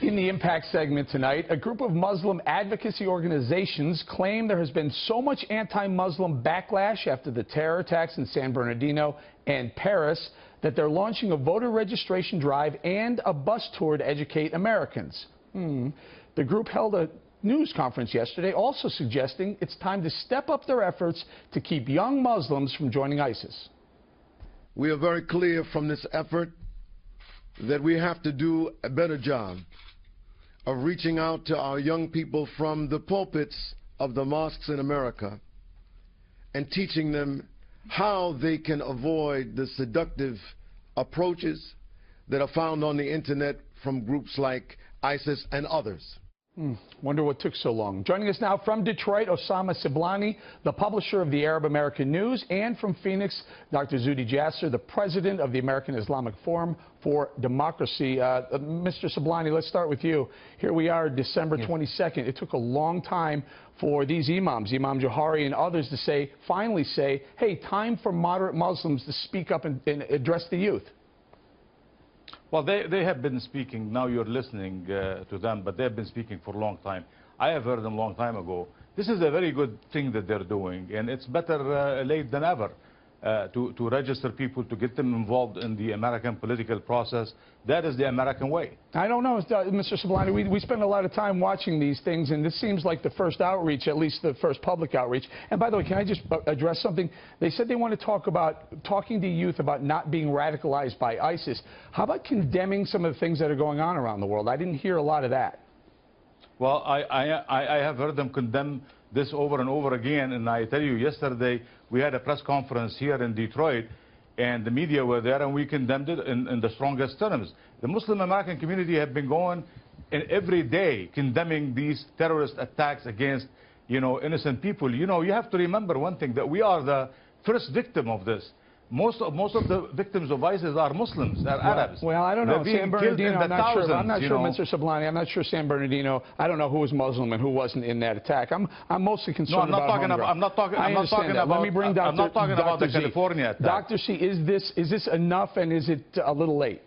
In the Impact segment tonight, a group of Muslim advocacy organizations claim there has been so much anti-Muslim backlash after the terror attacks in San Bernardino and Paris that they're launching a voter registration drive and a bus tour to educate Americans. The group held a news conference yesterday also suggesting it's time to step up their efforts to keep young Muslims from joining ISIS. We are very clear from this effort that we have to do a better job of reaching out to our young people from the pulpits of the mosques in America and teaching them how they can avoid the seductive approaches that are found on the internet from groups like ISIS and others. Wonder what took so long. Joining us now from Detroit, Osama Siblani, the publisher of the Arab American News, and from Phoenix, Dr. Zuhdi Jasser, the president of the American Islamic Forum for Democracy. Mr. Siblani, let's start with you. Here we are, December 22nd. It took a long time for these imams, Imam Johari and others, to finally say, hey, time for moderate Muslims to speak up and address the youth. Well, they have been speaking. Now you're listening to them, but they've been speaking for a long time. I have heard them a long time ago. This is a very good thing that they're doing, and it's better late than ever to register people, to get them involved in the American political process. That is the American way. I don't know, Mr. Siblani, we spend a lot of time watching these things, and this seems like the first outreach, at least the first public outreach. And by the way, can I just address something? They said they want to talk about talking to youth about not being radicalized by ISIS. How about condemning some of the things that are going on around the world? I didn't hear a lot of that. Well, I have heard them condemn this over and over again, and I tell you, yesterday we had a press conference here in Detroit, and the media were there, and we condemned it in the strongest terms. The Muslim American community have been going in every day condemning these terrorist attacks against, innocent people. You have to remember one thing, that we are the first victim of this. Most of the victims of ISIS are Muslims, they're Arabs. Well, I don't know. San Bernardino, I'm not sure. I'm not sure, Mr. Siblani. I'm not sure San Bernardino. I don't know who was Muslim and who wasn't in that attack. I'm mostly concerned about homegrown. I'm not talking about. Let me bring Dr. I'm not talking about the California attack. Dr. C, is this enough, and is it a little late?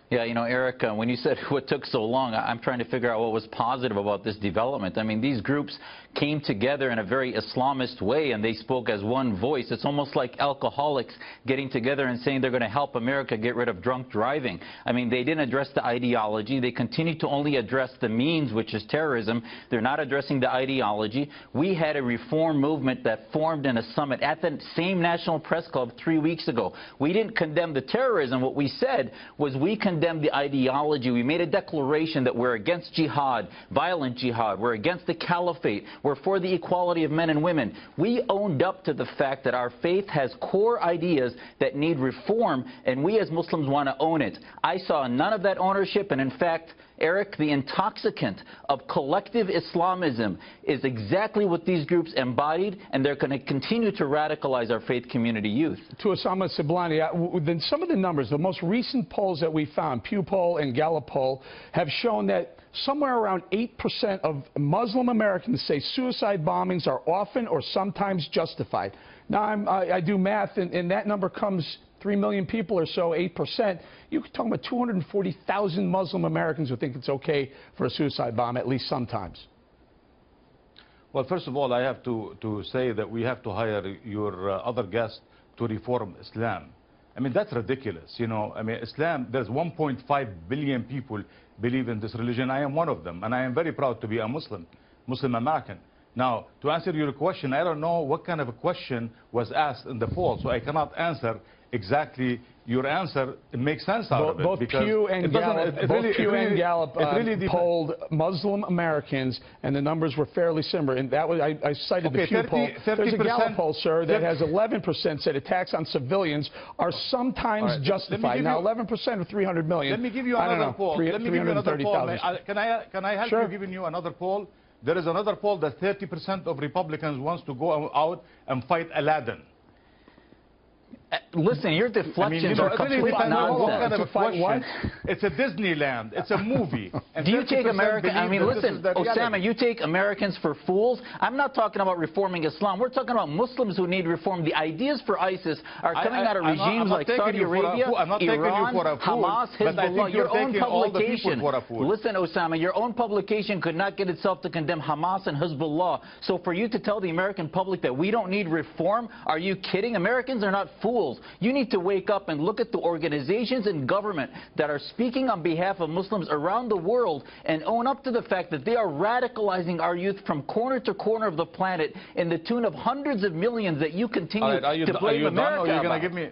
Yeah, Eric, when you said what took so long, I'm trying to figure out what was positive about this development. I mean, these groups came together in a very Islamist way, and they spoke as one voice. It's almost like alcoholics getting together and saying they're going to help America get rid of drunk driving. I mean, they didn't address the ideology. They continue to only address the means, which is terrorism. They're not addressing the ideology. We had a reform movement that formed in a summit at the same National Press Club 3 weeks ago. We didn't condemn the terrorism. What we said was we condemned the ideology. We made a declaration that we're against jihad, violent jihad. We're against the caliphate. We're for the equality of men and women. We owned up to the fact that our faith has core ideas that need reform, and we as Muslims want to own it. I saw none of that ownership, and in fact, Eric, the intoxicant of collective Islamism is exactly what these groups embodied, and they're going to continue to radicalize our faith community youth. To Osama Siblani, some of the numbers, the most recent polls that we found, Pew Poll and Gallup Poll, have shown that somewhere around 8% of Muslim Americans say suicide bombings are often or sometimes justified. Now, I do math, and that number comes 3 million people or so, 8%. You could talk about 240,000 Muslim Americans who think it's okay for a suicide bomb, at least sometimes. Well, first of all, I have to say that we have to hire your other guest to reform Islam. I mean, that's ridiculous. I mean, Islam, there's 1.5 billion people believe in this religion. I am one of them, and I am very proud to be a Muslim American. Now, to answer your question, I don't know what kind of a question was asked in the poll, so I cannot answer exactly your answer. It makes sense out of it. Both Pew and Gallup polled Muslim Americans, and the numbers were fairly similar. And that was, I cited the Pew poll. There's a Gallup poll, sir, that has 11% said attacks on civilians are sometimes justified. Now, 11% of 300 million. Let me give you another poll. Let me give you another poll. Can I help you giving you another poll? There is another poll that 30% of Republicans wants to go out and fight Aladdin. Listen, your deflections are it really complete depends on what kind nonsense. of a question. It's a Disneyland. It's a movie. And Do you take 50% American? I mean, believe that this listen, is the reality. Osama, you take Americans for fools. I'm not talking about reforming Islam. We're talking about Muslims who need reform. The ideas for ISIS are coming out of regimes like Saudi Arabia, Iran, Hamas, Hezbollah. Your own publication. Listen, Osama, your own publication could not get itself to condemn Hamas and Hezbollah. So for you to tell the American public that we don't need reform, are you kidding? Americans are not fools. You need to wake up and look at the organizations in government that are speaking on behalf of Muslims around the world and own up to the fact that they are radicalizing our youth from corner to corner of the planet in the tune of hundreds of millions that you continue to blame America Are you going about. to give me...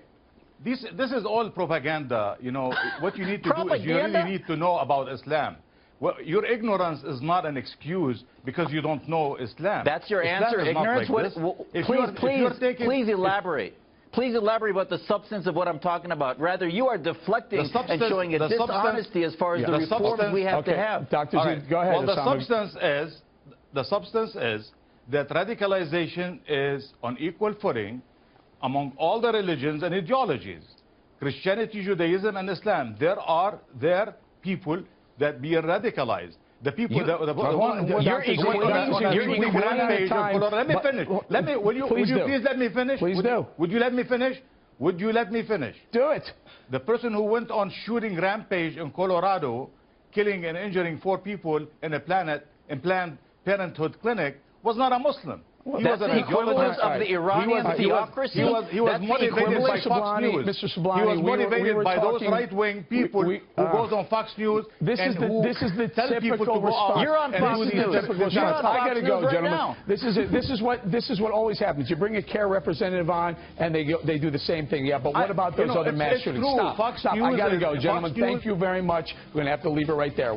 This is all propaganda. You know, what you need to do is you really need to know about Islam. Well, your ignorance is not an excuse because you don't know Islam. That's your Islam answer, is ignorance? not like Please elaborate. Please elaborate about the substance of what I'm talking about. Rather, you are deflecting and showing a dishonesty as far as the reforms we have to have. Dr. Zudi, go ahead. Well, the substance is that radicalization is on equal footing among all the religions and ideologies. Christianity, Judaism, and Islam. There are people that be radicalized. The people You're let me finish. Would you please let me finish? Please do. Would you let me finish? Would you let me finish? Do it. The person who went on shooting rampage in Colorado, killing and injuring 4 people in a Planned Parenthood clinic, was not a Muslim. That's the equivalent of the Iranian theocracy. He was motivated by Fox News. Mr. Sublani, he was motivated by those talking, right-wing people who goes on Fox News this is the typical response. You're on Fox News. I got to go, gentlemen. This is what always happens. You bring a CARE representative on, and they do the same thing. Yeah, but what about those other mass shootings? Stop. I got to go, gentlemen. Thank you very much. We're going to have to leave it right there.